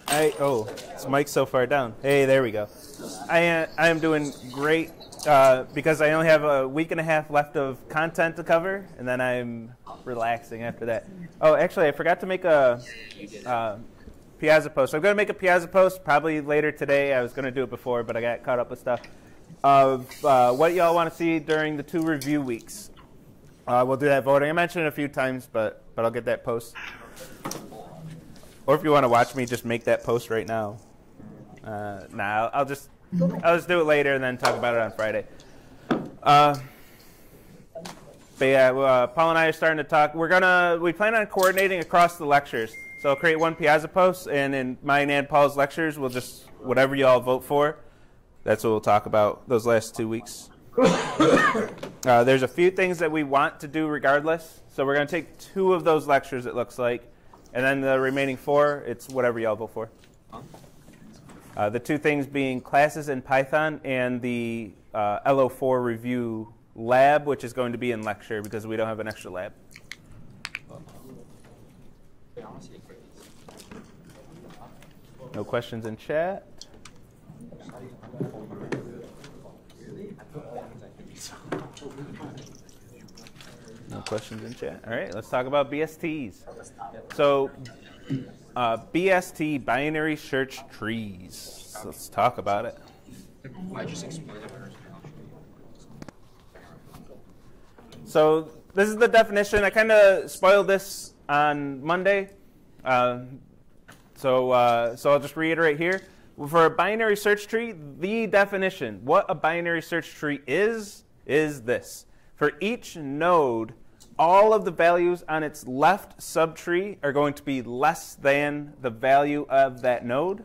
Oh, this mic's so far down. Hey, there we go. I am doing great because I only have a week and a half left of content to cover, and then I'm relaxing after that. Oh, actually, I forgot to make a Piazza post. I'm going to make a Piazza post probably later today. I was going to do it before, but I got caught up with stuff of what y'all want to see during the 2 review weeks. We'll do that voting. I mentioned it a few times, but I'll get that post. Or if you want to watch me just make that post right now. Nah, I'll just do it later and then talk about it on Friday. But yeah, Paul and I are starting to talk. We plan on coordinating across the lectures. So I'll create one Piazza post, and in mine and Paul's lectures, we'll just, whatever you all vote for, that's what we'll talk about those last 2 weeks. There's a few things that we want to do regardless. So we're going to take 2 of those lectures, it looks like. And then the remaining 4, it's whatever y'all vote for. The 2 things being classes in Python and the LO4 review lab, which is going to be in lecture because we don't have an extra lab. No questions in chat? No questions in chat. All right, let's talk about BSTs. So BST, binary search trees. So let's talk about it. So this is the definition. I kind of spoiled this on Monday. So I'll just reiterate here. For a binary search tree, the definition, what a binary search tree is this. For each node, all of the values on its left subtree are going to be less than the value of that node.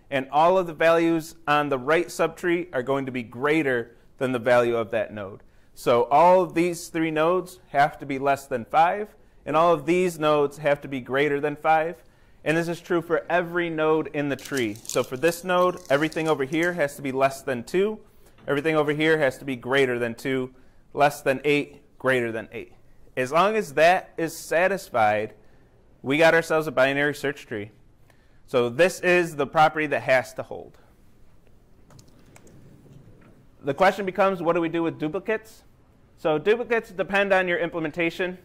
And all of the values on the right subtree are going to be greater than the value of that node. So all of these 3 nodes have to be less than 5. And all of these nodes have to be greater than 5. And this is true for every node in the tree. So for this node, everything over here has to be less than 2. Everything over here has to be greater than 2. Less than 8, greater than 8. As long as that is satisfied, we got ourselves a binary search tree. So this is the property that has to hold. The question becomes, what do we do with duplicates? So duplicates depend on your implementation.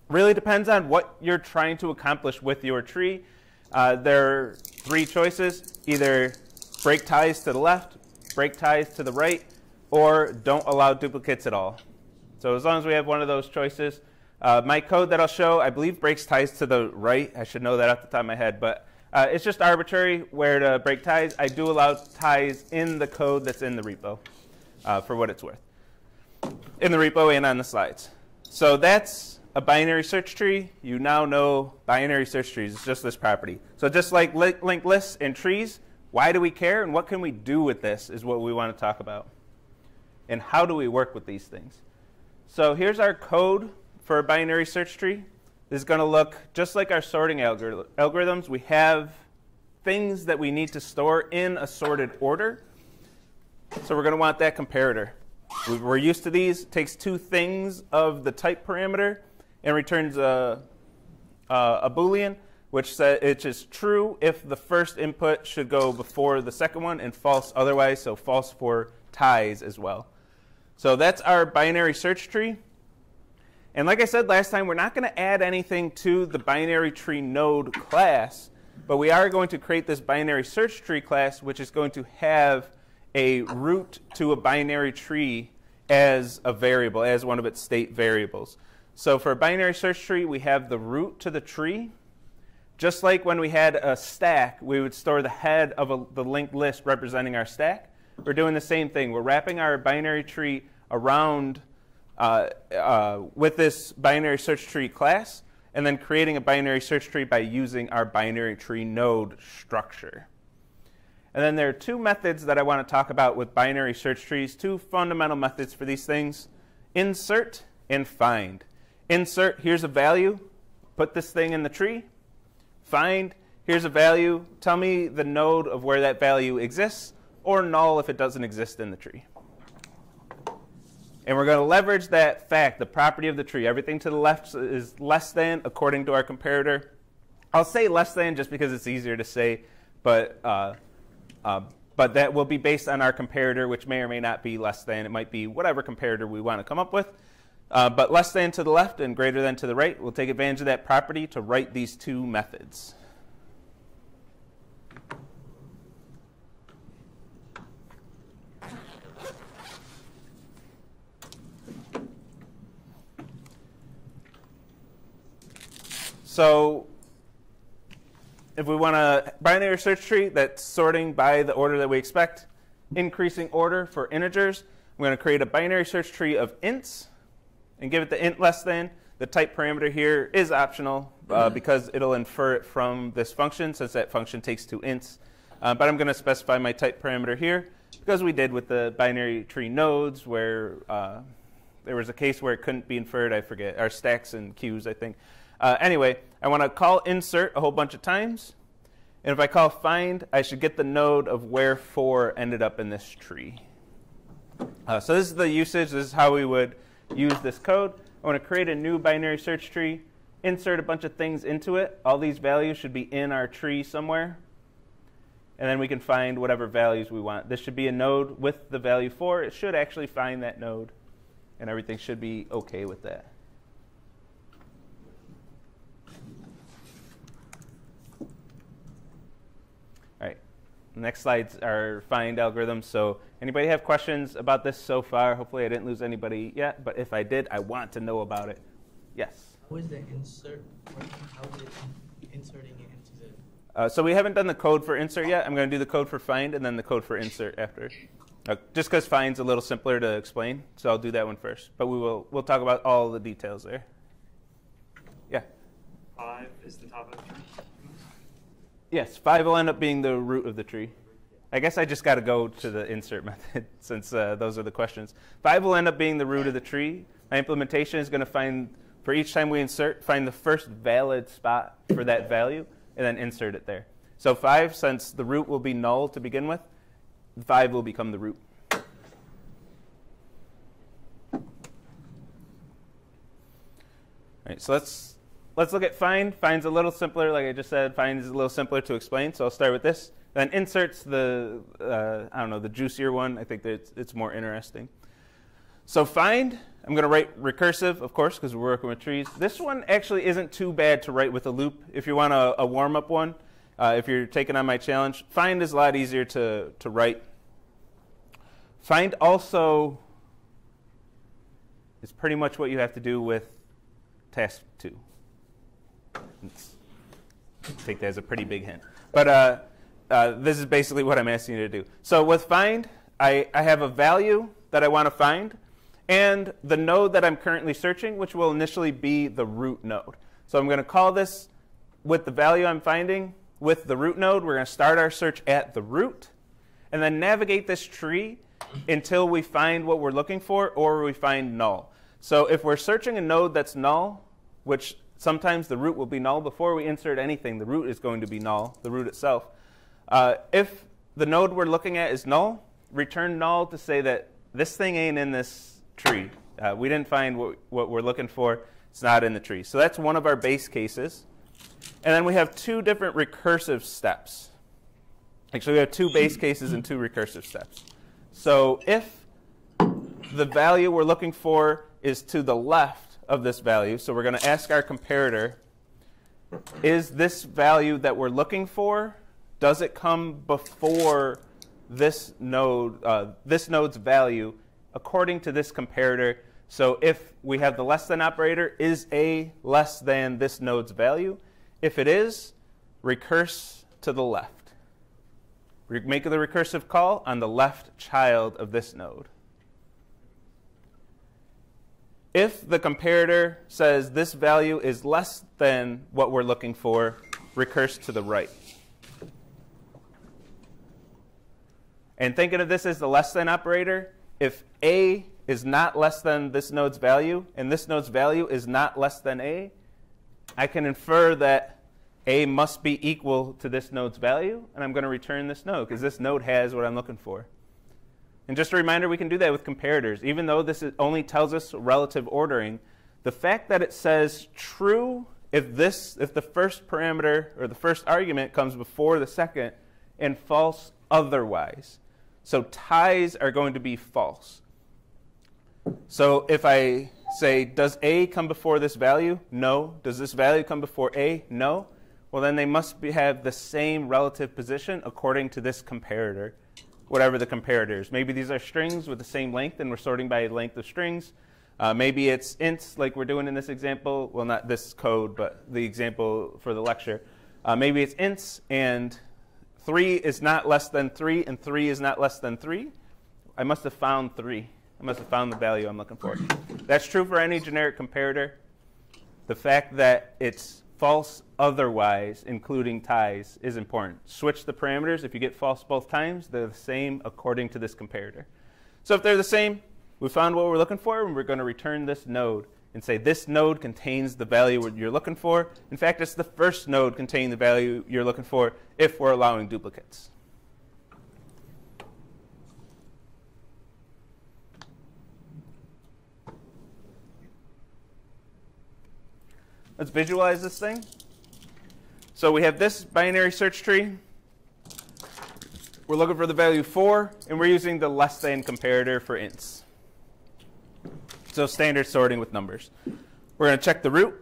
Really depends on what you're trying to accomplish with your tree. There are 3 choices. Either break ties to the left, break ties to the right, or don't allow duplicates at all. So as long as we have one of those choices, my code that I'll show, I believe breaks ties to the right. I should know that off the top of my head, but it's just arbitrary where to break ties. I do allow ties in the code that's in the repo for what it's worth. In the repo and on the slides. So that's a binary search tree. You now know binary search trees. It's just this property. So just like linked lists and trees, why do we care and what can we do with this is what we want to talk about. And how do we work with these things? So here's our code for a binary search tree. This is going to look just like our sorting algorithms. We have things that we need to store in a sorted order. So we're going to want that comparator. We're used to these. It takes 2 things of the type parameter and returns a Boolean, which says it is true if the first input should go before the second one and false otherwise, so false for ties as well. So that's our binary search tree. And like I said last time, we're not going to add anything to the binary tree node class, but we are going to create this binary search tree class, which is going to have a root to a binary tree as a variable, as one of its state variables. So for a binary search tree, we have the root to the tree. Just like when we had a stack, we would store the head of the linked list representing our stack. We're doing the same thing. We're wrapping our binary tree around with this binary search tree class, and then creating a binary search tree by using our binary tree node structure. And then there are 2 methods that I want to talk about with binary search trees, 2 fundamental methods for these things: insert and find. Insert, here's a value, put this thing in the tree. Find, here's a value, tell me the node of where that value exists, or null if it doesn't exist in the tree. And we're going to leverage that fact, the property of the tree. Everything to the left is less than, according to our comparator. I'll say less than just because it's easier to say, but that will be based on our comparator, which may or may not be less than. It might be whatever comparator we want to come up with. But less than to the left and greater than to the right, we'll take advantage of that property to write these two methods. So if we want a binary search tree that's sorting by the order that we expect, increasing order for integers, I'm going to create a binary search tree of ints and give it the int less than. The type parameter here is optional because it'll infer it from this function, since that function takes two ints. But I'm going to specify my type parameter here, because we did with the binary tree nodes, where there was a case where it couldn't be inferred. I forget, our stacks and queues, I think. Anyway, I want to call insert a whole bunch of times. And if I call find, I should get the node of where 4 ended up in this tree. So this is the usage. This is how we would use this code. I want to create a new binary search tree, insert a bunch of things into it. All these values should be in our tree somewhere. And then we can find whatever values we want. This should be a node with the value 4. It should actually find that node. And everything should be OK with that. All right. The next slides are find algorithms. So anybody have questions about this so far? Hopefully I didn't lose anybody yet. But if I did, I want to know about it. Yes? How is the insert working? How is it inserting it into the... So we haven't done the code for insert yet. I'm going to do the code for find and then the code for insert after. Just because find's a little simpler to explain. So I'll do that one first. But we'll talk about all the details there. Yeah? 5 is the top of the tree? Yes, 5 will end up being the root of the tree. I guess I just got to go to the insert method since those are the questions. 5 will end up being the root of the tree. My implementation is going to find, for each time we insert, find the first valid spot for that value and then insert it there. So 5, since the root will be null to begin with, 5 will become the root. All right, so let's look at find. Find's a little simpler, like I just said. Find is a little simpler to explain, so I'll start with this. Then insert's the, I don't know, the juicier one. I think that it's more interesting. So find, I'm going to write recursive, of course, because we're working with trees. This one actually isn't too bad to write with a loop. If you want a warm-up one, if you're taking on my challenge, find is a lot easier to write. Find also is pretty much what you have to do with task 2. Take that as a pretty big hint. But this is basically what I'm asking you to do. So with find, I have a value that I want to find, and the node that I'm currently searching, which will initially be the root node. So I'm going to call this with the value I'm finding with the root node. We're going to start our search at the root, and then navigate this tree until we find what we're looking for or we find null. So if we're searching a node that's null, which sometimes the root will be null before we insert anything, the root is going to be null, the root itself. If the node we're looking at is null, return null to say that this thing ain't in this tree. We didn't find what we're looking for. It's not in the tree. So that's one of our base cases. And then we have 2 different recursive steps. Actually, we have 2 base cases and 2 recursive steps. So if the value we're looking for is to the left of this value, so we're going to ask our comparator, is this value that we're looking for, does it come before this node, this node's value according to this comparator? So if we have the less than operator, is A less than this node's value? If it is, recurse to the left. Make the recursive call on the left child of this node. If the comparator says this value is less than what we're looking for, recurse to the right. And thinking of this as the less than operator, if A is not less than this node's value, and this node's value is not less than A, I can infer that A must be equal to this node's value, and I'm going to return this node, because this node has what I'm looking for. And just a reminder, we can do that with comparators. Even though this only tells us relative ordering, the fact that it says true if the first parameter or the first argument comes before the second, and false otherwise. So ties are going to be false. So if I say, does A come before this value? No. Does this value come before A? No. Well, then they must have the same relative position according to this comparator, whatever the comparator is. Maybe these are strings with the same length, and we're sorting by length of strings. Maybe it's ints, like we're doing in this example. Well, not this code, but the example for the lecture. Maybe it's ints, and 3 is not less than 3, and 3 is not less than 3. I must have found 3. I must have found the value I'm looking for. That's true for any generic comparator. The fact that it's false otherwise, including ties, is important. Switch the parameters. If you get false both times, they're the same according to this comparator. So if they're the same, we found what we're looking for, and we're going to return this node and say this node contains the value you're looking for. In fact, it's the first node containing the value you're looking for if we're allowing duplicates. Let's visualize this thing. So we have this binary search tree. We're looking for the value 4, and we're using the less than comparator for ints. So standard sorting with numbers. We're going to check the root.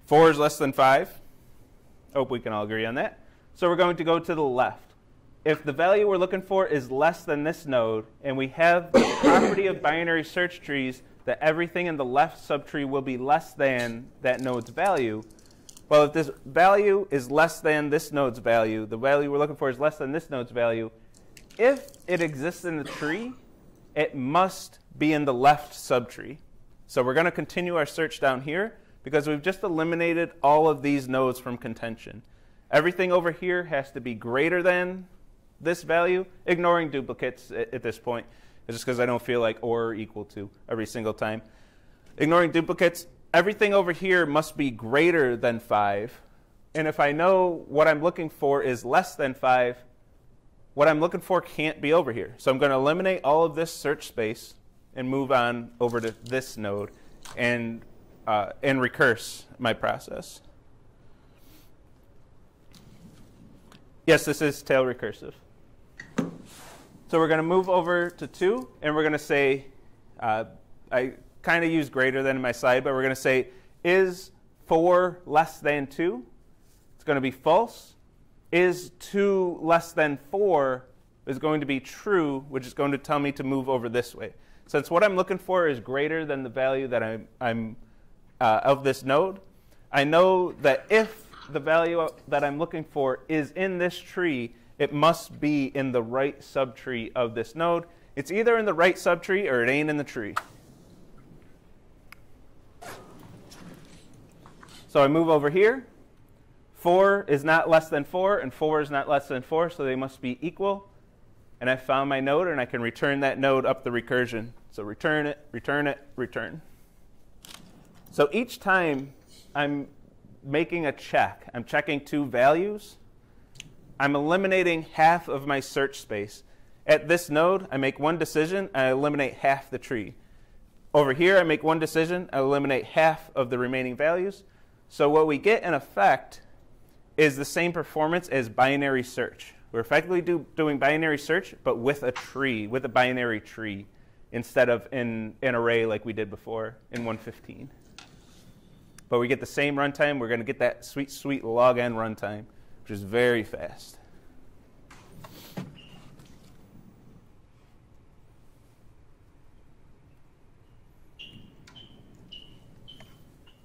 4 is less than 5. Hope we can all agree on that. So we're going to go to the left. If the value we're looking for is less than this node, and we have the property of binary search trees that everything in the left subtree will be less than that node's value, well, if this value is less than this node's value, the value we're looking for is less than this node's value, if it exists in the tree, it must be in the left subtree. So we're going to continue our search down here because we've just eliminated all of these nodes from contention. Everything over here has to be greater than this value, ignoring duplicates at this point. It's just because I don't feel like or equal to every single time. Ignoring duplicates, everything over here must be greater than 5. And if I know what I'm looking for is less than 5, what I'm looking for can't be over here. So I'm going to eliminate all of this search space and move on over to this node and recurse my process. Yes, this is tail recursive. So we're going to move over to 2, and we're going to say, I kind of use greater than in my slide, but we're going to say, is 4 less than 2? It's going to be false. Is 2 less than 4 is going to be true, which is going to tell me to move over this way. Since what I'm looking for is greater than the value that I'm of this node, I know that if the value that I'm looking for is in this tree, it must be in the right subtree of this node. It's either in the right subtree or it ain't in the tree. So I move over here. 4 is not less than 4, and 4 is not less than 4, so they must be equal. And I found my node, and I can return that node up the recursion. So return it, return it, return. So each time I'm making a check, I'm checking 2 values, I'm eliminating half of my search space. At this node, I make one decision, I eliminate half the tree. Over here, I make one decision, I eliminate half of the remaining values. So what we get in effect is the same performance as binary search. We're effectively doing binary search, but with a tree, with a binary tree, instead of in an array like we did before in 115. But we get the same runtime. We're going to get that sweet, sweet log n runtime, which is very fast.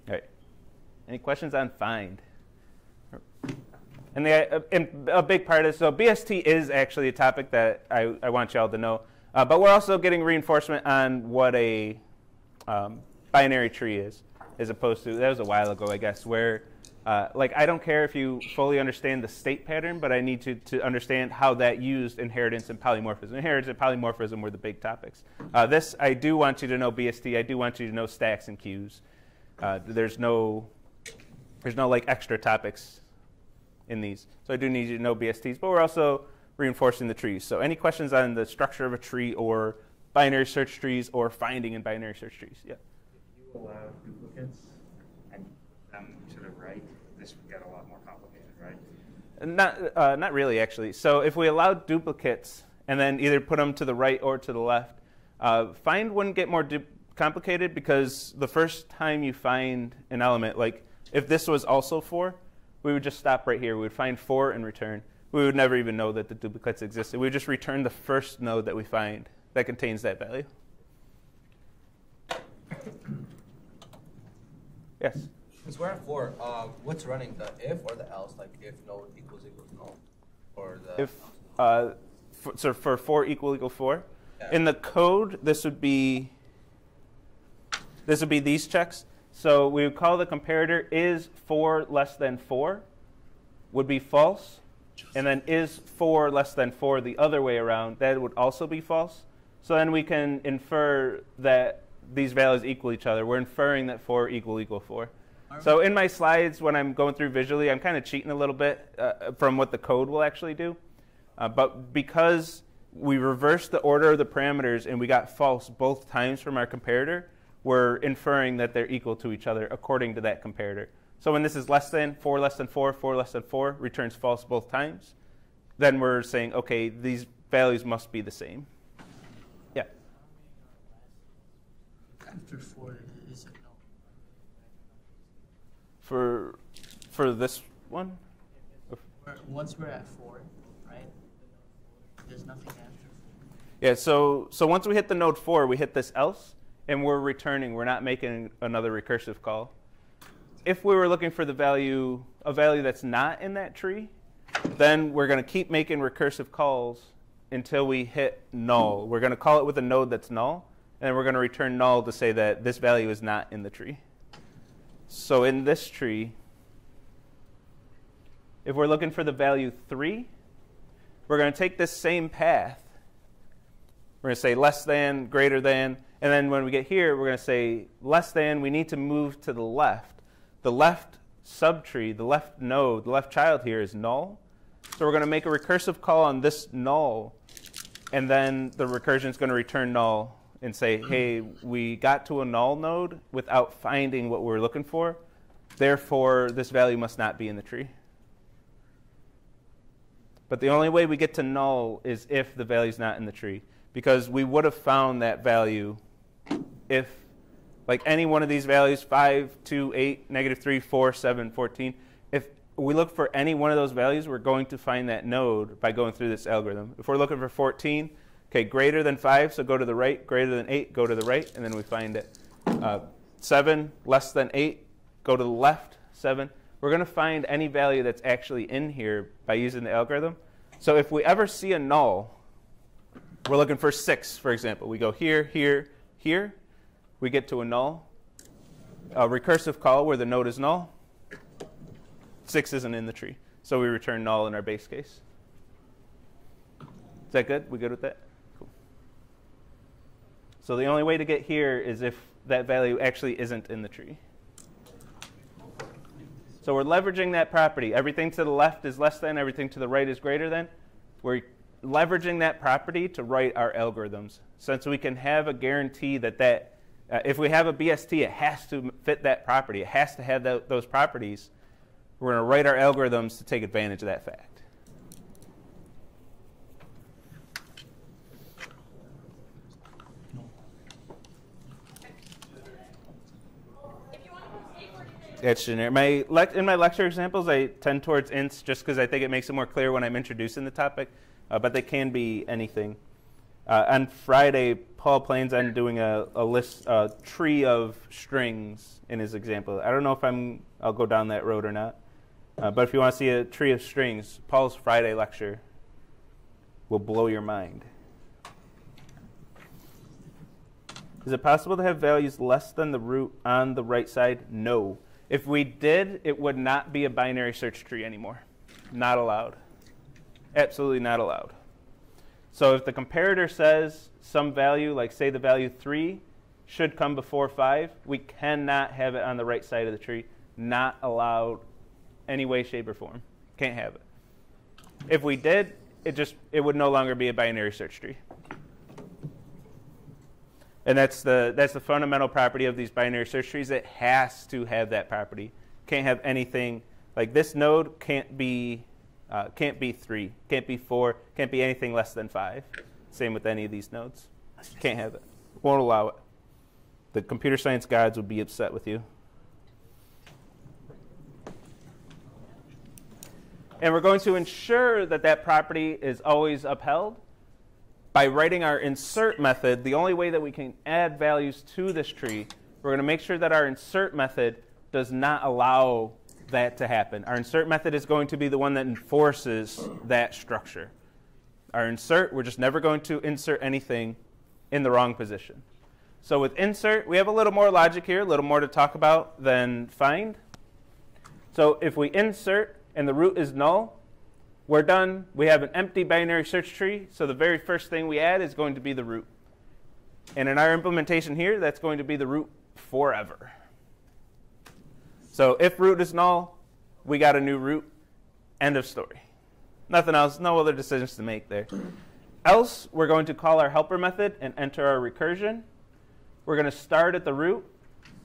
All right. Any questions on find? And a big part of this, so BST is actually a topic that I want y'all to know. But we're also getting reinforcement on what a binary tree is, as opposed to, that was a while ago, I guess, where like I don't care if you fully understand the state pattern, but I need to understand how that used inheritance and polymorphism. Inheritance and polymorphism were the big topics. This, I do want you to know BST. I do want you to know stacks and queues. There's no like extra topics in these. So I do need you to know BSTs, but we're also reinforcing the trees. So any questions on the structure of a tree or binary search trees or finding in binary search trees? Yeah. If you allow duplicates, this would get a lot more complicated, right? Not really, actually. So if we allowed duplicates and then either put them to the right or to the left, find wouldn't get more complicated because the first time you find an element, like if this was also 4, we would just stop right here. We would find 4 and return. We would never even know that the duplicates existed. We would just return the first node that we find that contains that value. Yes? Since we're at 4, what's running, the if or the else? Like if node equals null? Or the If so for 4 equal 4, yeah. in the code, this would be these checks. So we would call the comparator is 4 less than 4 would be false. And then is 4 less than 4 the other way around, that would also be false. So then we can infer that these values equal each other. We're inferring that 4 equal 4. So in my slides, when I'm going through visually, I'm kind of cheating a little bit from what the code will actually do. But because we reversed the order of the parameters and we got false both times from our comparator, we're inferring that they're equal to each other according to that comparator. So when this is less than 4 less than 4, 4 less than 4, returns false both times, then we're saying, OK, these values must be the same. Yeah? After 4, is it no? For this one? Once we're at 4, right? There's nothing after 4. Yeah, so once we hit the node 4, we hit this else, and we're returning. We're not making another recursive call. If we were looking for a value that's not in that tree, then we're going to keep making recursive calls until we hit null. We're going to call it with a node that's null, and then we're going to return null to say that this value is not in the tree. So in this tree, if we're looking for the value 3, we're going to take this same path. We're going to say less than, greater than, and then when we get here, we're going to say less than. We need to move to the left. The left subtree, the left node, the left child here is null. So we're going to make a recursive call on this null, and then the recursion is going to return null and say, hey, we got to a null node without finding what we're looking for. Therefore, this value must not be in the tree. But the only way we get to null is if the value is not in the tree, because we would have found that value if, like any one of these values, 5, 2, 8, -3, 4, 7, 14, if we look for any one of those values, we're going to find that node by going through this algorithm. If we're looking for 14, okay, greater than 5, so go to the right. Greater than 8, go to the right, and then we find it. 7, less than 8, go to the left, 7. We're going to find any value that's actually in here by using the algorithm. So if we ever see a null, we're looking for 6, for example. We go here, here, here. We get to a null. A recursive call where the node is null. 6 isn't in the tree. So we return null in our base case. Is that good? We good with that? Cool. So the only way to get here is if that value actually isn't in the tree. So we're leveraging that property. Everything to the left is less than. Everything to the right is greater than. We're leveraging that property to write our algorithms. Since we can have a guarantee that if we have a BST, it has to fit that property. It has to have those properties. We're going to write our algorithms to take advantage of that fact. That's generic. In my lecture examples, I tend towards ints just because I think it makes it more clear when I'm introducing the topic, but they can be anything. On Friday, Paul plans on doing a tree of strings in his example. I don't know if I'll go down that road or not, but if you want to see a tree of strings, Paul's Friday lecture will blow your mind. Is it possible to have values less than the root on the right side? No. If we did, it would not be a binary search tree anymore. Not allowed. Absolutely not allowed. So if the comparator says some value, like say the value 3, should come before 5, we cannot have it on the right side of the tree. Not allowed any way, shape, or form. Can't have it. If we did, it would no longer be a binary search tree. And that's the fundamental property of these binary search trees. It has to have that property. Can't have anything Like this node can't be 3, can't be 4, can't be anything less than 5. Same with any of these nodes. Can't have it. Won't allow it. The computer science gods would be upset with you. And we're going to ensure that that property is always upheld by writing our insert method. The only way that we can add values to this tree, we're going to make sure that our insert method does not allow that to happen. Our insert method is going to be the one that enforces that structure. Our insert, we're just never going to insert anything in the wrong position. So with insert, we have a little more logic here, a little more to talk about than find. So if we insert and the root is null, we're done. We have an empty binary search tree, so the very first thing we add is going to be the root. And in our implementation here, that's going to be the root forever. So if root is null, we got a new root. End of story. Nothing else, no other decisions to make there. Else, we're going to call our helper method and enter our recursion. We're going to start at the root,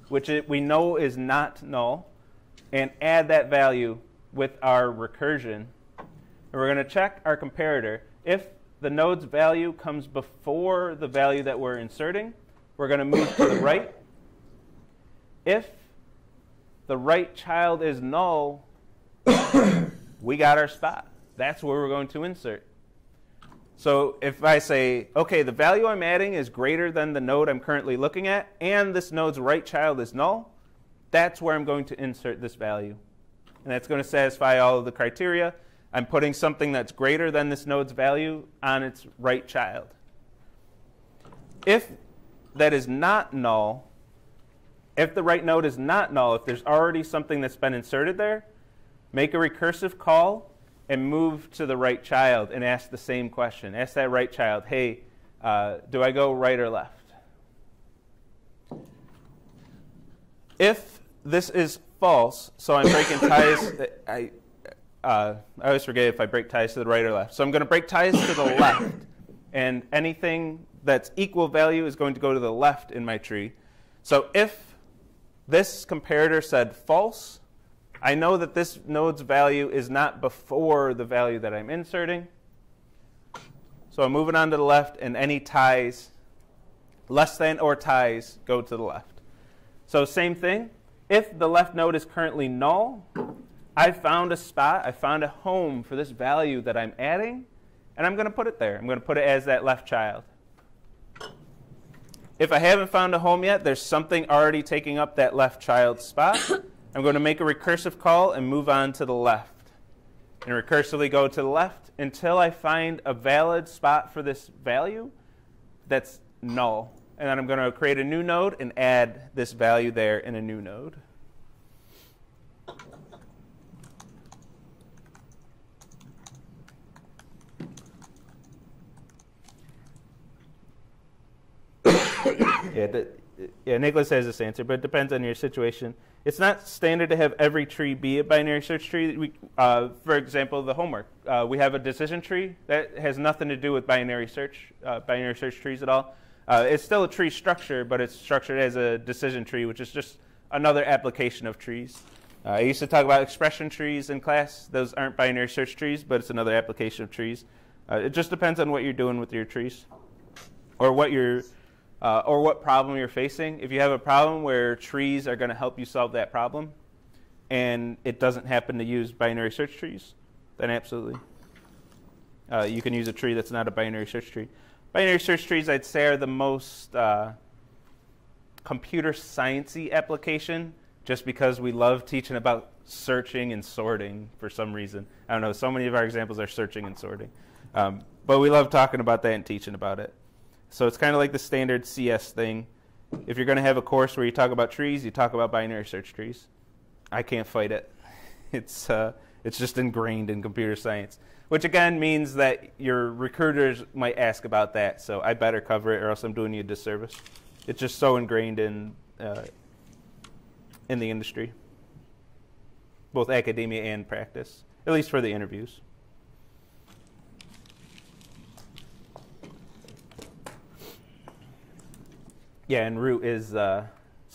which we know is not null, and add that value with our recursion. And we're going to check our comparator. If the node's value comes before the value that we're inserting, we're going to move to the right. If the right child is null, we got our spot. That's where we're going to insert. So if I say, OK, the value I'm adding is greater than the node I'm currently looking at, and this node's right child is null, that's where I'm going to insert this value. And that's going to satisfy all of the criteria. I'm putting something that's greater than this node's value on its right child. If that is not null, if the right node is not null, if there's already something that's been inserted there, make a recursive call and move to the right child and ask the same question. Ask that right child, hey, do I go right or left? If this is false, so I'm breaking ties. I always forget if I break ties to the right or left. So I'm going to break ties to the left. And anything that's equal value is going to go to the left in my tree. So if this comparator said false, I know that this node's value is not before the value that I'm inserting. So I'm moving on to the left, and any ties, less than or ties, go to the left. So same thing. If the left node is currently null, I found a spot, I found a home for this value that I'm adding, and I'm going to put it there. I'm going to put it as that left child. If I haven't found a home yet, there's something already taking up that left child's spot. I'm going to make a recursive call and move on to the left. And recursively go to the left until I find a valid spot for this value that's null. And then I'm going to create a new node and add this value there in a new node. Yeah, Nicholas has this answer, but it depends on your situation. It's not standard to have every tree be a binary search tree. For example, the homework. We have a decision tree that has nothing to do with binary search trees at all. It's still a tree structure, but it's structured as a decision tree, which is just another application of trees. I used to talk about expression trees in class. Those aren't binary search trees, but it's another application of trees. It just depends on what you're doing with your trees, or what problem you're facing. If you have a problem where trees are going to help you solve that problem, and it doesn't happen to use binary search trees, then absolutely. You can use a tree that's not a binary search tree. Binary search trees, I'd say, are the most computer science-y application, just because we love teaching about searching and sorting for some reason. I don't know, so many of our examples are searching and sorting. But we love talking about that and teaching about it. So it's kind of like the standard CS thing. If you're going to have a course where you talk about trees, you talk about binary search trees. I can't fight it. It's just ingrained in computer science, which again means that your recruiters might ask about that. So I better cover it, or else I'm doing you a disservice. It's just so ingrained in the industry, both academia and practice, at least for the interviews. Yeah, and root is, so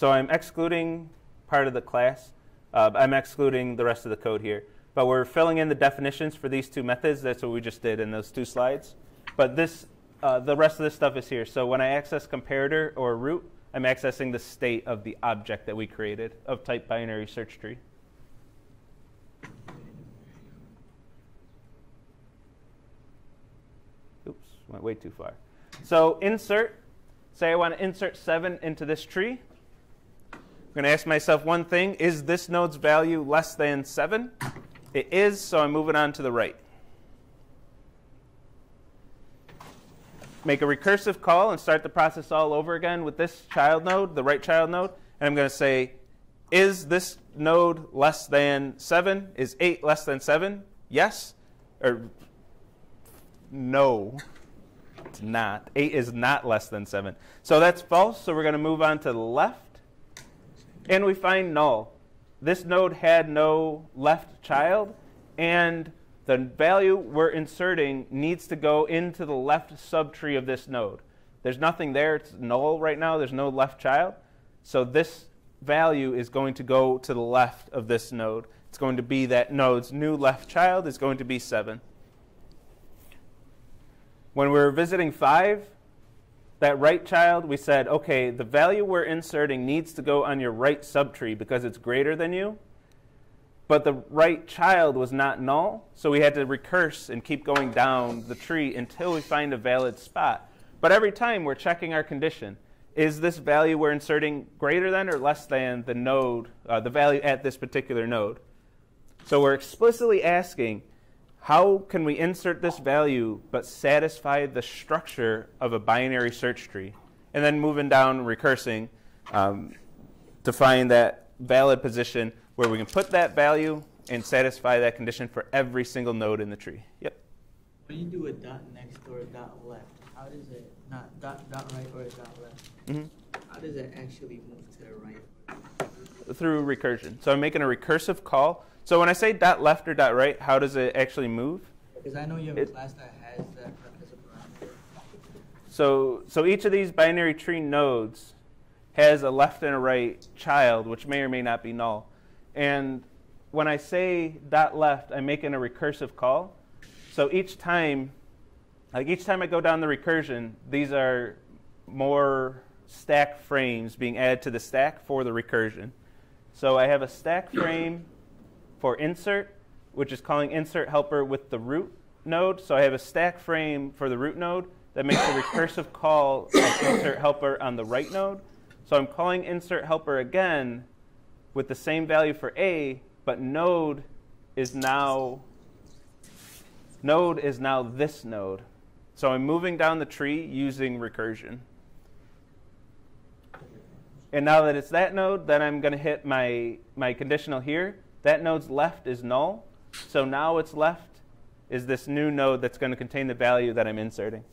I'm excluding part of the class. I'm excluding the rest of the code here. But we're filling in the definitions for these two methods. That's what we just did in those 2 slides. But this, the rest of this stuff is here. So when I access comparator or root, I'm accessing the state of the object that we created of type binary search tree. Oops, went way too far. So insert, say I want to insert 7 into this tree. I'm going to ask myself one thing. Is this node's value less than 7? It is, so I'm moving on to the right. Make a recursive call and start the process all over again with this child node, the right child node. And I'm going to say, is this node less than 7? Is 8 less than 7? Yes. Or no, it's not. 8 is not less than 7. So that's false, so we're going to move on to the left. And we find null. This node had no left child, and the value we're inserting needs to go into the left subtree of this node. There's nothing there. It's null right now. There's no left child. So this value is going to go to the left of this node. It's going to be that node's new left child is going to be 7. When we were visiting 5, that right child, we said, OK, the value we're inserting needs to go on your right subtree because it's greater than you. But the right child was not null, so we had to recurse and keep going down the tree until we find a valid spot. But every time we're checking our condition. Is this value we're inserting greater than or less than the node, the value at this particular node? So we're explicitly asking, how can we insert this value but satisfy the structure of a binary search tree? And then moving down, recursing to find that valid position where we can put that value and satisfy that condition for every single node in the tree. Yep. When you do a dot next or a dot left, how does it, not dot right or a dot left, how does it actually move to the right? Through recursion. So I'm making a recursive call. So when I say dot left or dot right, how does it actually move? Because I know you have a class that has that as a parameter. So each of these binary tree nodes has a left and a right child, which may or may not be null. And when I say dot left, I'm making a recursive call. So each time I go down the recursion, these are more stack frames being added to the stack for the recursion. So I have a stack frame for insert, which is calling insert helper with the root node. So I have a stack frame for the root node that makes a recursive call of insert helper on the right node. So I'm calling insert helper again with the same value for A, but node is now this node. So I'm moving down the tree using recursion. And now that it's that node, then I'm going to hit my conditional here. That node's left is null. So now what's left is this new node that's going to contain the value that I'm inserting.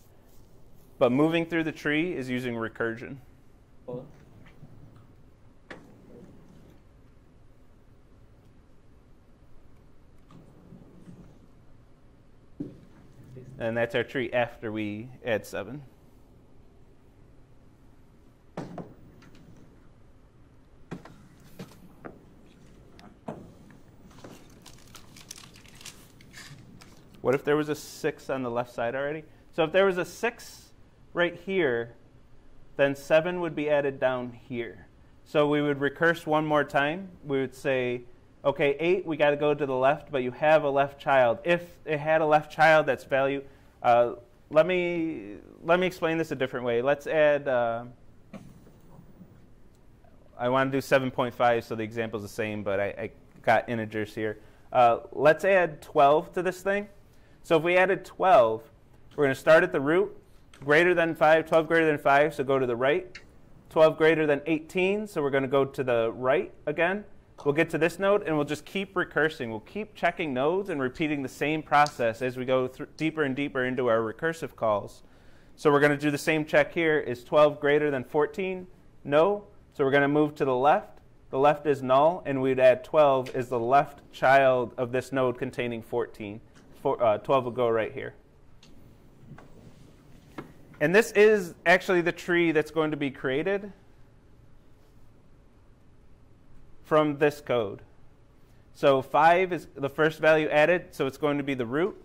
But moving through the tree is using recursion. And that's our tree after we add 7. What if there was a 6 on the left side already? So if there was a 6 right here, then 7 would be added down here. So we would recurse one more time. We would say, OK, 8, we got to go to the left, but you have a left child. If it had a left child, that's value. Let me explain this a different way. Let's add, I want to do 7.5, so the example is the same, but I got integers here. Let's add 12 to this thing. So if we added 12, we're going to start at the root, greater than 5, 12 greater than 5, so go to the right. 12 greater than 18, so we're going to go to the right again. We'll get to this node, and we'll just keep recursing. We'll keep checking nodes and repeating the same process as we go deeper and deeper into our recursive calls. So we're going to do the same check here. Is 12 greater than 14? No. So we're going to move to the left. The left is null, and we'd add 12 is the left child of this node containing 14. 12 will go right here. And this is actually the tree that's going to be created from this code. So 5 is the first value added, so it's going to be the root.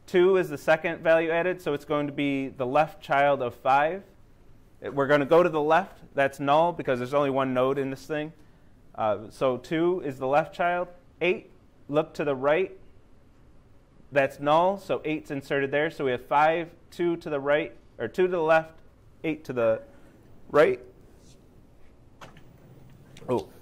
2 is the second value added, so it's going to be the left child of 5. We're going to go to the left. That's null because there's only one node in this thing. So 2 is the left child. 8, look to the right. That's null, so 8's inserted there. So we have 5, 2 to the right, or 2 to the left, 8 to the right.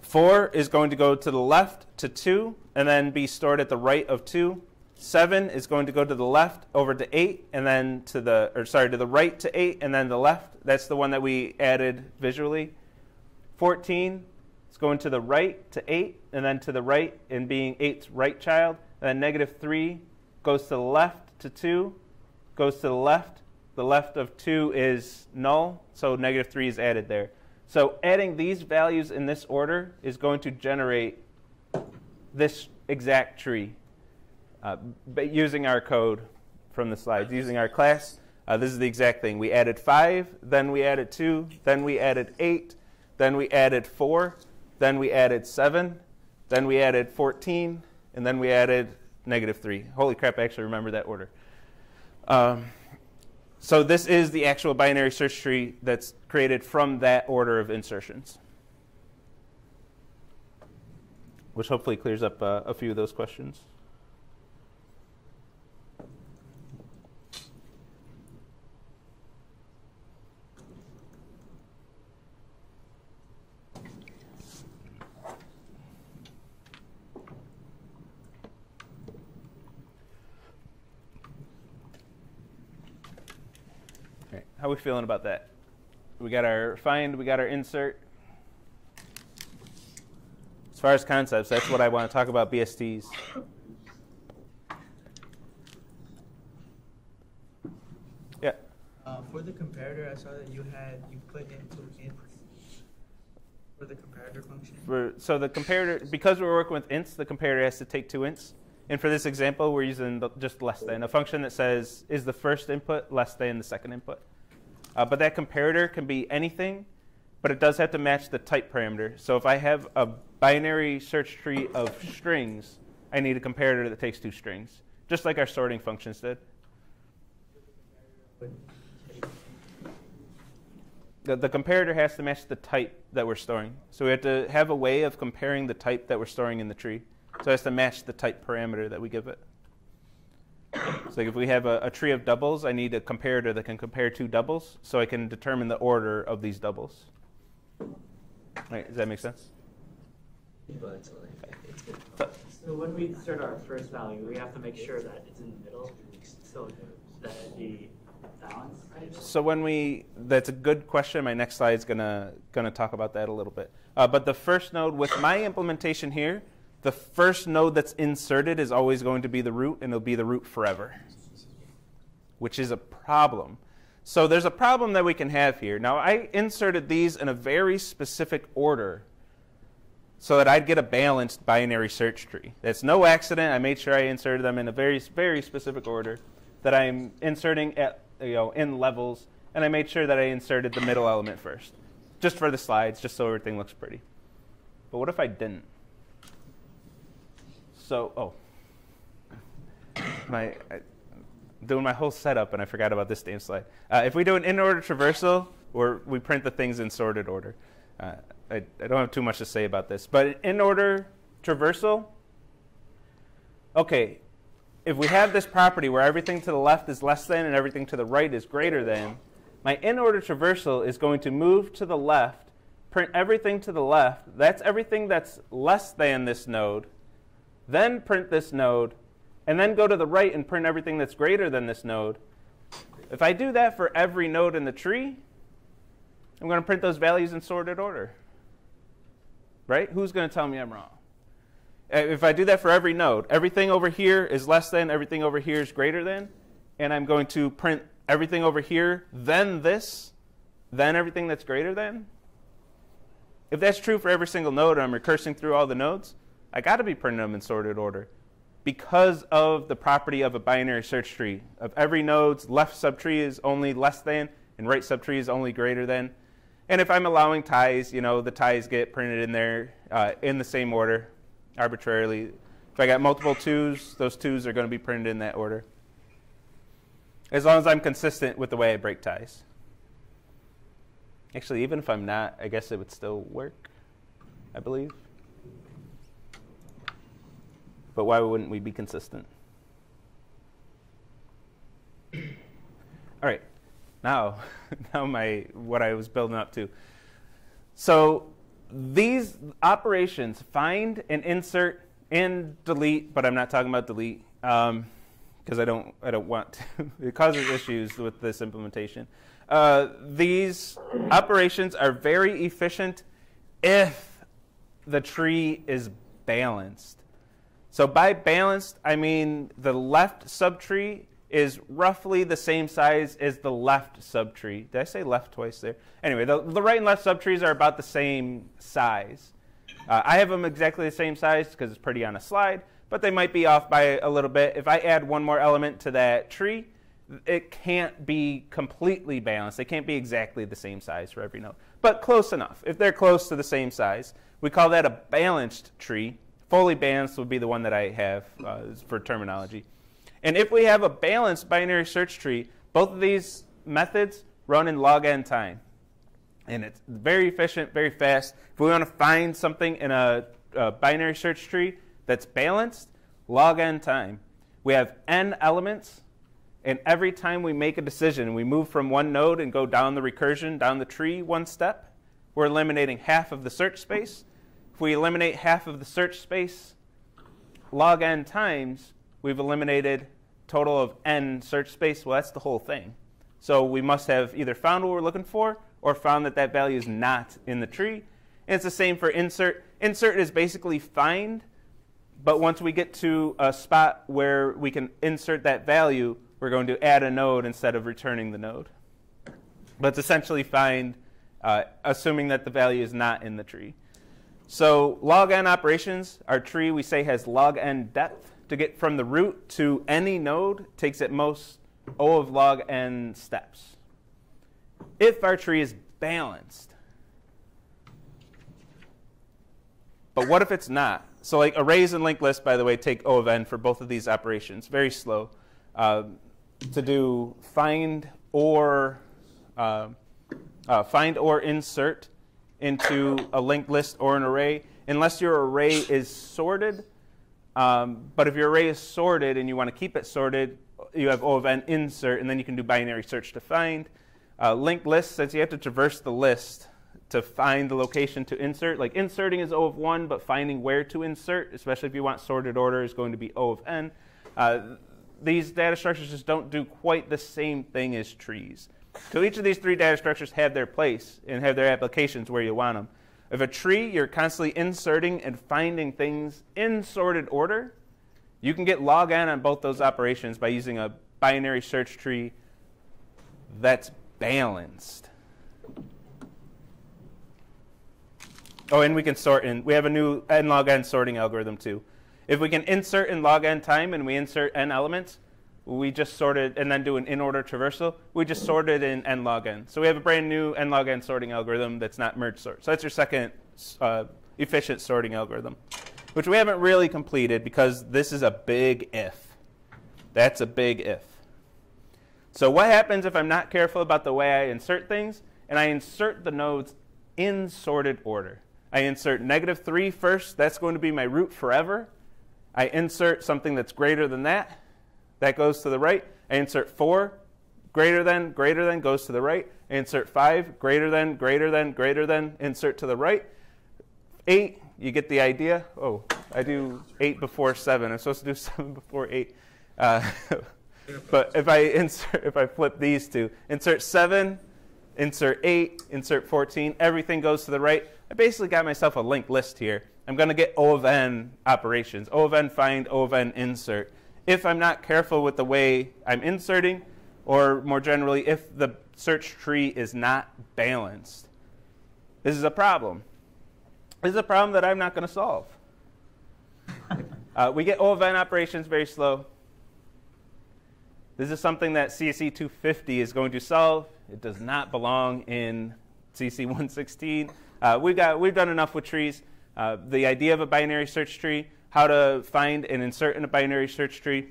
4 is going to go to the left to 2 and then be stored at the right of 2. 7 is going to go to the left over to 8 and then to the right to 8 and then the left. That's the one that we added visually. 14 is going to the right to 8 and then to the right and being 8's right child. And then -3 goes to the left to 2, goes to the left. The left of 2 is null, so -3 is added there. So adding these values in this order is going to generate this exact tree. But using our code from the slides, using our class, this is the exact thing. We added 5, then we added 2, then we added 8, then we added 4, then we added 7, then we added 14, and then we added -3. Holy crap, I actually remember that order. So this is the actual binary search tree that's created from that order of insertions, which hopefully clears up a few of those questions. How are we feeling about that? We got our find, we got our insert. As far as concepts, that's what I want to talk about, BSTs. Yeah. For the comparator, I saw that you put in 2 ints for the comparator function. So the comparator, because we're working with ints, the comparator has to take 2 ints. And for this example, we're using just less than, a function that says, is the first input less than the second input? But that comparator can be anything, but it does have to match the type parameter. So if I have a binary search tree of strings, I need a comparator that takes 2 strings, just like our sorting functions did. The comparator has to match the type that we're storing. So we have to have a way of comparing the type that we're storing in the tree. So it has to match the type parameter that we give it. So if we have a tree of doubles, I need a comparator that can compare 2 doubles so I can determine the order of these doubles. Right, does that make sense? So when we insert our first value, we have to make sure that it's in the middle so that it be balanced. So that's a good question. My next slide is gonna talk about that a little bit. But the first node with my implementation here, the first node that's inserted is always going to be the root, and it'll be the root forever, which is a problem. So there's a problem that we can have here. Now, I inserted these in a very specific order so that I'd get a balanced binary search tree. That's no accident. I made sure I inserted them in a very, very specific order that I'm inserting at, in levels, and I made sure that I inserted the middle element first, just for the slides, just so everything looks pretty. But what if I didn't? So, doing my whole setup, and I forgot about this damn slide. If we do an in-order traversal, we print the things in sorted order. I don't have too much to say about this. But in-order traversal, okay, if we have this property where everything to the left is less than and everything to the right is greater than, my in-order traversal is going to move to the left, print everything to the left. That's everything that's less than this node. Then print this node, and then go to the right and print everything that's greater than this node. If I do that for every node in the tree, I'm going to print those values in sorted order. Right? Who's going to tell me I'm wrong? If I do that for every node, everything over here is less than, everything over here is greater than, and I'm going to print everything over here, then this, then everything that's greater than. If that's true for every single node, and I'm recursing through all the nodes, I got to be printing them in sorted order because of the property of a binary search tree. Of every node's left subtree is only less than, and right subtree is only greater than. And if I'm allowing ties, the ties get printed in there in the same order. arbitrarily. If I got multiple 2s, those 2s are going to be printed in that order. As long as I'm consistent with the way I break ties. Actually, even if I'm not, I guess it would still work, I believe. But why wouldn't we be consistent? All right, now what I was building up to. So these operations, find and insert and delete, but I'm not talking about delete because I don't want to. It causes issues with this implementation. These operations are very efficient if the tree is balanced. So by balanced, I mean the left subtree is roughly the same size as the left subtree. Did I say left twice there? Anyway, the right and left subtrees are about the same size. I have them exactly the same size because it's pretty on a slide, but they might be off by a little bit. If I add one more element to that tree, it can't be completely balanced. They can't be exactly the same size for every node, but close enough. If they're close to the same size, we call that a balanced tree. Fully balanced would be the one that I have for terminology. And if we have a balanced binary search tree, both of these methods run in log n time. And it's very efficient, very fast. If we want to find something in a binary search tree that's balanced, log n time. We have n elements, and every time we make a decision, we move from one node and go down the recursion, down the tree one step, we're eliminating half of the search space. If we eliminate half of the search space, log n times, we've eliminated total of n search space. Well, that's the whole thing. So we must have either found what we're looking for or found that that value is not in the tree. And it's the same for insert. Insert is basically find, but once we get to a spot where we can insert that value, we're going to add a node instead of returning the node. But it's essentially find, assuming that the value is not in the tree. So log n operations, our tree we say has log n depth. To get from the root to any node takes at most O of log n steps. If our tree is balanced. But what if it's not? So like arrays and linked lists, by the way, take O of n for both of these operations. Very slow. To do find or insert into a linked list or an array, unless your array is sorted. But if your array is sorted and you want to keep it sorted, you have O of n insert, and then you can do binary search to find. Linked lists, since you have to traverse the list to find the location to insert. Like inserting is O of 1, but finding where to insert, especially if you want sorted order, is going to be O of n. These data structures just don't do quite the same thing as trees. So each of these three data structures have their place and have their applications where you want them. If a tree, you're constantly inserting and finding things in sorted order, you can get log n on both those operations by using a binary search tree that's balanced. Oh, and we can sort in. We have a new n log n sorting algorithm too. If we can insert in log n time and we insert n elements, we just sorted, and then do an in-order traversal, we just sorted in n log n. So we have a brand new n log n sorting algorithm that's not merge sort. So that's your second efficient sorting algorithm, which we haven't really completed because this is a big if. That's a big if. So what happens if I'm not careful about the way I insert things, and I insert the nodes in sorted order? I insert -3 first. That's going to be my root forever. I insert something that's greater than that. That goes to the right. I insert 4, greater than, goes to the right. I insert 5, greater than, insert to the right. 8, you get the idea. Oh, I do 8 before 7. I'm supposed to do 7 before 8. But if I flip these two, insert 7, insert 8, insert 14, everything goes to the right. I basically got myself a linked list here. I'm going to get O of n operations. O of n find, O of n insert. If I'm not careful with the way I'm inserting, or more generally, if the search tree is not balanced, this is a problem. This is a problem that I'm not going to solve. We get O of n operations very slow. This is something that CSE 250 is going to solve. It does not belong in CSE 116. We've done enough with trees. The idea of a binary search tree, how to find and insert in a binary search tree,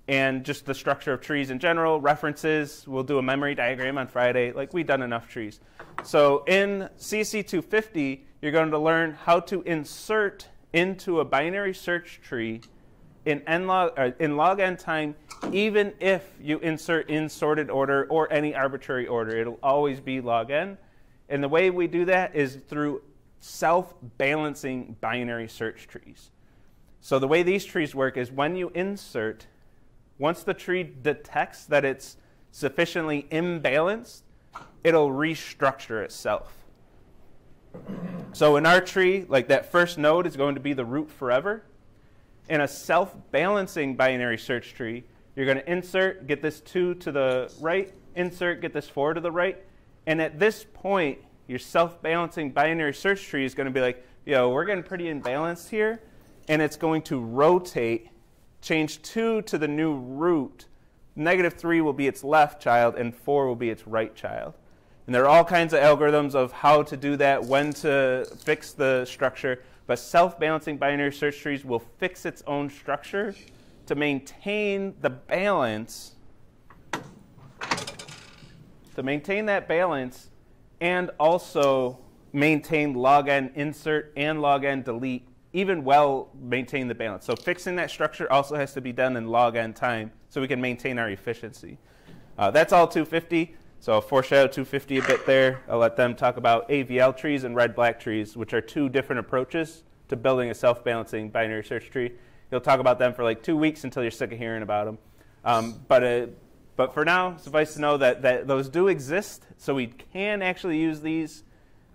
and just the structure of trees in general, references. We'll do a memory diagram on Friday. Like, we've done enough trees. So in CSE 250, you're going to learn how to insert into a binary search tree in log n time, even if you insert in sorted order or any arbitrary order. It'll always be log n. And the way we do that is through self-balancing binary search trees. So the way these trees work is when you insert, once the tree detects that it's sufficiently imbalanced, it'll restructure itself. So in our tree, like that first node is going to be the root forever. In a self-balancing binary search tree, you're going to insert, get this 2 to the right, insert, get this 4 to the right. And at this point, your self-balancing binary search tree is going to be like, yo, we're getting pretty imbalanced here. And it's going to rotate, change 2 to the new root. -3 will be its left child, and 4 will be its right child. And there are all kinds of algorithms of how to do that, when to fix the structure. But self-balancing binary search trees will fix its own structure to maintain the balance, and also maintain log n insert and log n delete, even well maintain the balance. So fixing that structure also has to be done in log n time so we can maintain our efficiency. That's all 250. So I'll foreshadow 250 a bit there. I'll let them talk about AVL trees and red-black trees, which are 2 different approaches to building a self-balancing binary search tree. He'll talk about them for like 2 weeks until you're sick of hearing about them. But for now, suffice to know that those do exist, so we can actually use these,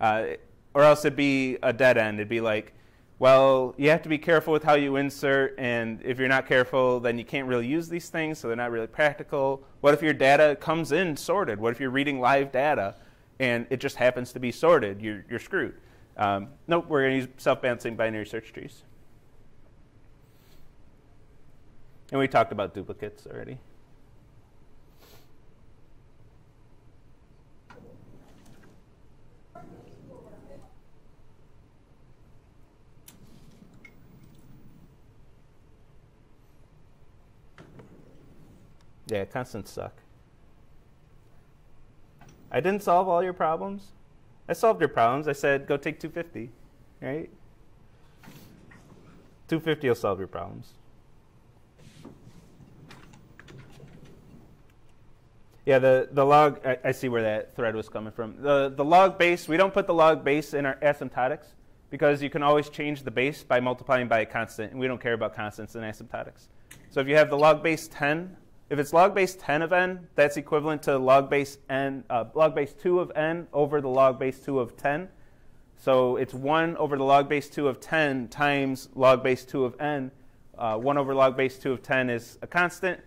or else it'd be a dead end. It'd be like, well, you have to be careful with how you insert, and if you're not careful, then you can't really use these things, so they're not really practical. What if your data comes in sorted? What if you're reading live data, and it just happens to be sorted? You're screwed. Nope, we're going to use self-balancing binary search trees. And we talked about duplicates already. Yeah, constants suck. I didn't solve all your problems. I solved your problems. I said, go take 250, right? 250 will solve your problems. Yeah, the log, I see where that thread was coming from. The log base, we don't put the log base in our asymptotics because you can always change the base by multiplying by a constant, and we don't care about constants in asymptotics. So if you have the log base 10, if it's log base 10 of n, that's equivalent to log base 2 of n over the log base 2 of 10. So it's 1 over the log base 2 of 10 times log base 2 of n. 1 over log base 2 of 10 is a constant.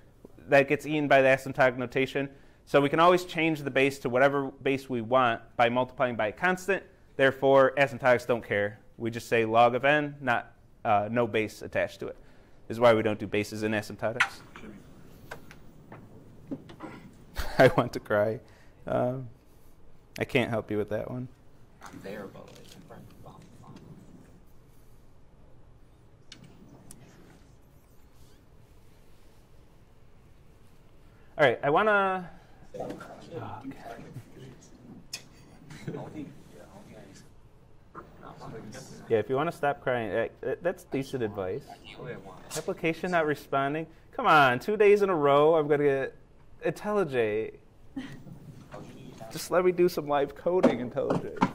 That gets eaten by the asymptotic notation. So we can always change the base to whatever base we want by multiplying by a constant. Therefore, asymptotics don't care. We just say log of n, not no base attached to it. This is why we don't do bases in asymptotics. I want to cry. I can't help you with that one. I'm there, but like, all right, I want to. Yeah, if you want to stop crying, that's decent advice. Application not responding. Come on, 2 days in a row, I'm going to get IntelliJ. Just let me do some live coding, IntelliJ.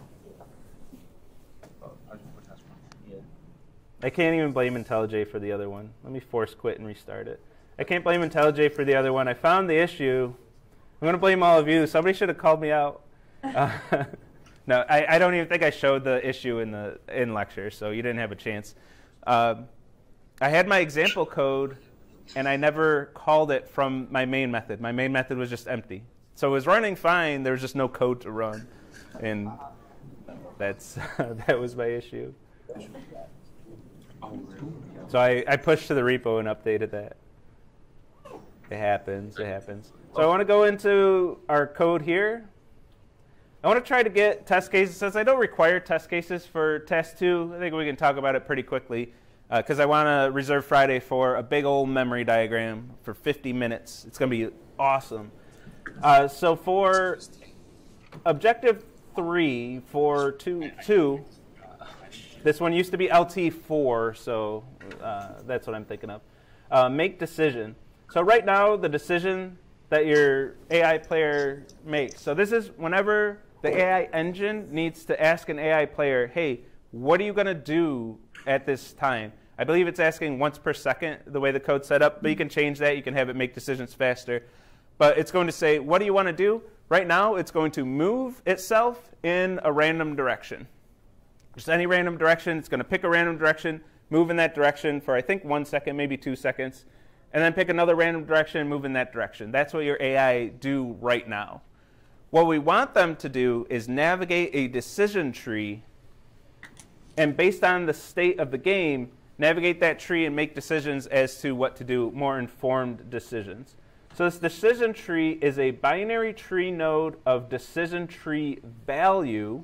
I can't even blame IntelliJ for the other one. Let me force quit and restart it. I can't blame IntelliJ for the other one. I found the issue. I'm going to blame all of you. Somebody should have called me out. No, I don't even think I showed the issue in lecture, so you didn't have a chance. I had my example code, and I never called it from my main method. My main method was just empty. So it was running fine. There was just no code to run. And that was my issue. So I pushed to the repo and updated that. It happens. It happens. So I want to go into our code here. I want to try to get test cases. Since I don't require test cases for task 2, I think we can talk about it pretty quickly because I want to reserve Friday for a big old memory diagram for 50 minutes. It's going to be awesome. So for objective 3 for 2, this one used to be LT4, so that's what I'm thinking of. Make decision. So right now, the decision that your AI player makes. So this is whenever the AI engine needs to ask an AI player, hey, what are you going to do at this time? I believe it's asking once per second, the way the code's set up, but you can change that. You can have it make decisions faster. But it's going to say, what do you want to do? Right now, it's going to move itself in a random direction. Just any random direction. It's going to pick a random direction, move in that direction for, I think, 1 second, maybe 2 seconds, and then pick another random direction and move in that direction. That's what your AI do right now. What we want them to do is navigate a decision tree, and based on the state of the game, navigate that tree and make decisions as to what to do, more informed decisions. So this decision tree is a binary tree node of decision tree value,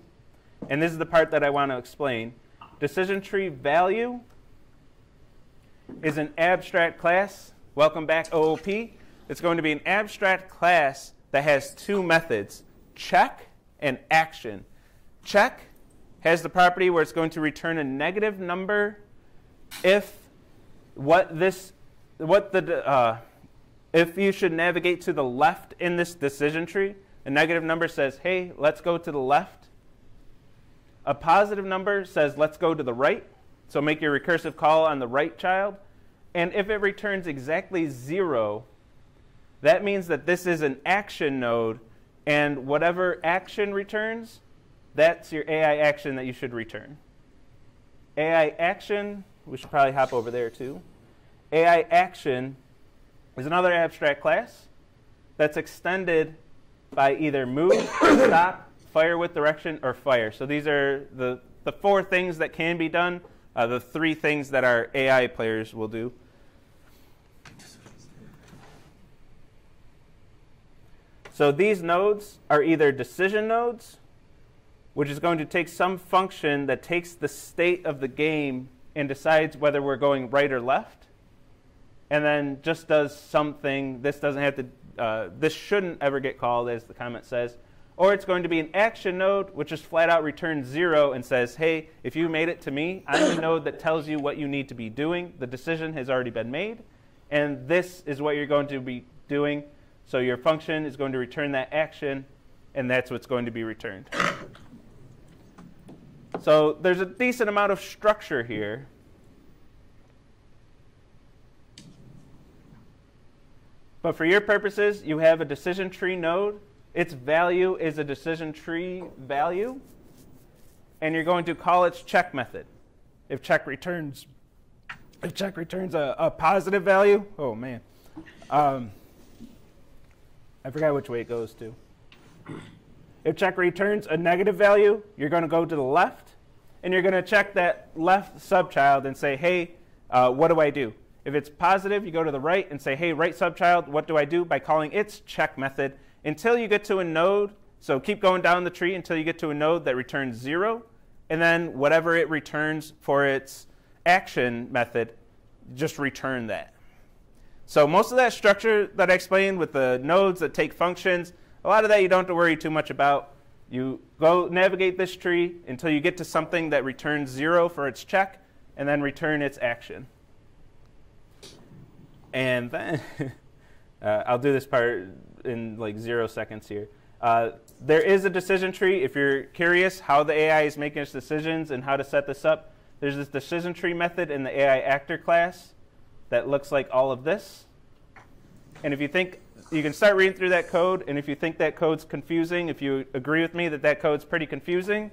and this is the part that I want to explain. Decision tree value is an abstract class. Welcome back, OOP. It's going to be an abstract class that has 2 methods, check and action. Check has the property where it's going to return a negative number if if you should navigate to the left in this decision tree. A negative number says, hey, let's go to the left. A positive number says, let's go to the right. So make your recursive call on the right child. And if it returns exactly 0, that means that this is an action node, and whatever action returns, that's your AI action that you should return. AI action, we should probably hop over there too. AI action is another abstract class that's extended by either move, stop, fire with direction, or fire. So these are the 4 things that can be done, the 3 things that our AI players will do. So these nodes are either decision nodes, which is going to take some function that takes the state of the game and decides whether we're going right or left, and then just does something. This doesn't have to. This shouldn't ever get called, as the comment says. Or it's going to be an action node, which just flat out returns 0 and says, hey, if you made it to me, I'm the node that tells you what you need to be doing. The decision has already been made, and this is what you're going to be doing. So your function is going to return that action, and that's what's going to be returned. So there's a decent amount of structure here. But for your purposes, you have a decision tree node. Its value is a decision tree value. And you're going to call its check method. If check returns a positive value, oh man. I forgot which way it goes to. If check returns a negative value, you're going to go to the left, and you're going to check that left subchild and say, hey, what do I do? If it's positive, you go to the right and say, hey, right subchild, what do I do? By calling its check method until you get to a node. So keep going down the tree until you get to a node that returns 0, and then whatever it returns for its action method, just return that. So most of that structure that I explained with the nodes that take functions, a lot of that you don't have to worry too much about. You go navigate this tree until you get to something that returns 0 for its check, and then return its action. And then I'll do this part in like 0 seconds here. There is a decision tree. If you're curious how the AI is making its decisions and how to set this up, there's this decision tree method in the AI actor class that looks like all of this. And if you think, you can start reading through that code, and if you think that code's confusing, if you agree with me that that code's pretty confusing,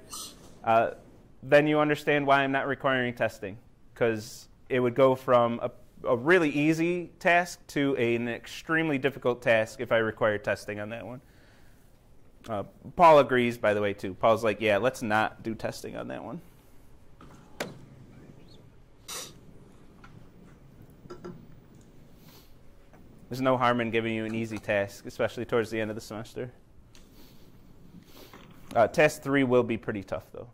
then you understand why I'm not requiring testing, because it would go from a really easy task to an extremely difficult task if I required testing on that one. Paul agrees, by the way, too. Paul's like, yeah, let's not do testing on that one. There's no harm in giving you an easy task, especially towards the end of the semester. Test 3 will be pretty tough, though.